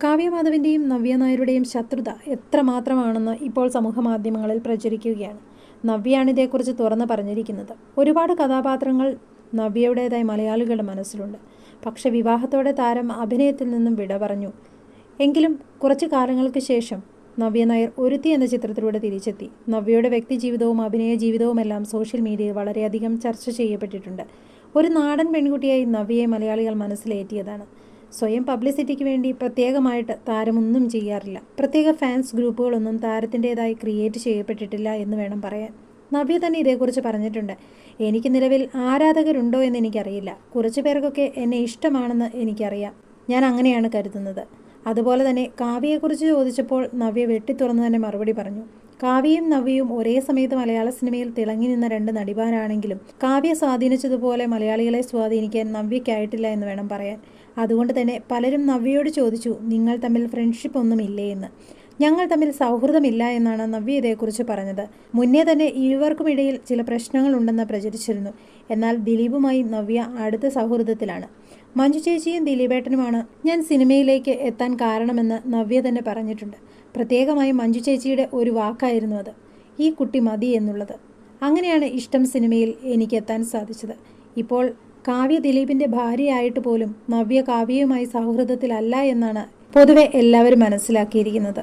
കാവ്യ മാധവൻ്റെയും നവ്യ നായരുടെയും ശത്രുത എത്രമാത്രമാണെന്ന് ഇപ്പോൾ സമൂഹ മാധ്യമങ്ങളിൽ പ്രചരിക്കുകയാണ്. നവ്യയാണ് ഇതേക്കുറിച്ച് തുറന്നു പറഞ്ഞിരിക്കുന്നത്. ഒരുപാട് കഥാപാത്രങ്ങൾ നവ്യയുടേതായി മലയാളികളുടെ മനസ്സിലുണ്ട്. പക്ഷെ വിവാഹത്തോടെ താരം അഭിനയത്തിൽ നിന്നും വിട പറഞ്ഞു. എങ്കിലും കുറച്ചു കാലങ്ങൾക്ക് ശേഷം നവ്യ നായർ ഒരുത്തി എന്ന ചിത്രത്തിലൂടെ തിരിച്ചെത്തി. നവ്യയുടെ വ്യക്തിജീവിതവും അഭിനയ ജീവിതവുമെല്ലാം സോഷ്യൽ മീഡിയയിൽ വളരെയധികം ചർച്ച ചെയ്യപ്പെട്ടിട്ടുണ്ട്. ഒരു നാടൻ പെൺകുട്ടിയായി നവ്യയെ മലയാളികൾ മനസ്സിലേറ്റിയതാണ്. സ്വയം പബ്ലിസിറ്റിക്ക് വേണ്ടി പ്രത്യേകമായിട്ട് താരമൊന്നും ചെയ്യാറില്ല. പ്രത്യേക ഫാൻസ് ഗ്രൂപ്പുകളൊന്നും താരത്തിൻ്റെതായി ക്രിയേറ്റ് ചെയ്യപ്പെട്ടിട്ടില്ല എന്ന് വേണം പറയാൻ. നവ്യ തന്നെ ഇതേക്കുറിച്ച് പറഞ്ഞിട്ടുണ്ട്. എനിക്ക് നിലവിൽ ആരാധകരുണ്ടോ എന്ന് എനിക്കറിയില്ല. കുറച്ചു പേർക്കൊക്കെ എന്നെ ഇഷ്ടമാണെന്ന് എനിക്കറിയാം. ഞാൻ അങ്ങനെയാണ് കരുതുന്നത്. അതുപോലെ തന്നെ കാവ്യയെക്കുറിച്ച് ചോദിച്ചപ്പോൾ നവ്യ വെട്ടിത്തുറന്ന് തന്നെ മറുപടി പറഞ്ഞു. കാവ്യയും നവ്യയും ഒരേ സമയത്ത് മലയാള സിനിമയിൽ തിളങ്ങി നിന്ന രണ്ട് നടിമാരാണെങ്കിലും കാവ്യ സ്വാധീനിച്ചതുപോലെ മലയാളികളെ സ്വാധീനിക്കാൻ നവ്യയ്ക്കായിട്ടില്ല എന്ന് വേണം പറയാൻ. അതുകൊണ്ട് തന്നെ പലരും നവ്യയോട് ചോദിച്ചു, നിങ്ങൾ തമ്മിൽ ഫ്രണ്ട്ഷിപ്പ് ഒന്നും ഇല്ലേ എന്ന്. ഞങ്ങൾ തമ്മിൽ സൗഹൃദമില്ല എന്നാണ് നവ്യ ഇതേക്കുറിച്ച് പറഞ്ഞത്. മുന്നേ തന്നെ ഇരുവർക്കുമിടയിൽ ചില പ്രശ്നങ്ങളുണ്ടെന്ന് പ്രചരിച്ചിരുന്നു. എന്നാൽ ദിലീപുമായി നവ്യ അടുത്ത സൗഹൃദത്തിലാണ്. മഞ്ജു ചേച്ചിയും ദിലീപേട്ടനുമാണ് ഞാൻ സിനിമയിലേക്ക് എത്താൻ കാരണമെന്ന് നവ്യ തന്നെ പറഞ്ഞിട്ടുണ്ട്. പ്രത്യേകമായും മഞ്ജു ചേച്ചിയുടെ ഒരു വാക്കായിരുന്നു അത്, ഈ കുട്ടി മതി എന്നുള്ളത്. അങ്ങനെയാണ് ഇഷ്ടം സിനിമയിൽ എനിക്ക് എത്താൻ സാധിച്ചത്. ഇപ്പോൾ കാവ്യ ദിലീപിൻ്റെ ഭാര്യയായിട്ട് പോലും നവ്യ കാവ്യയുമായി സൗഹൃദത്തിലല്ല എന്നാണ് പൊതുവെ എല്ലാവരും മനസ്സിലാക്കിയിരിക്കുന്നത്.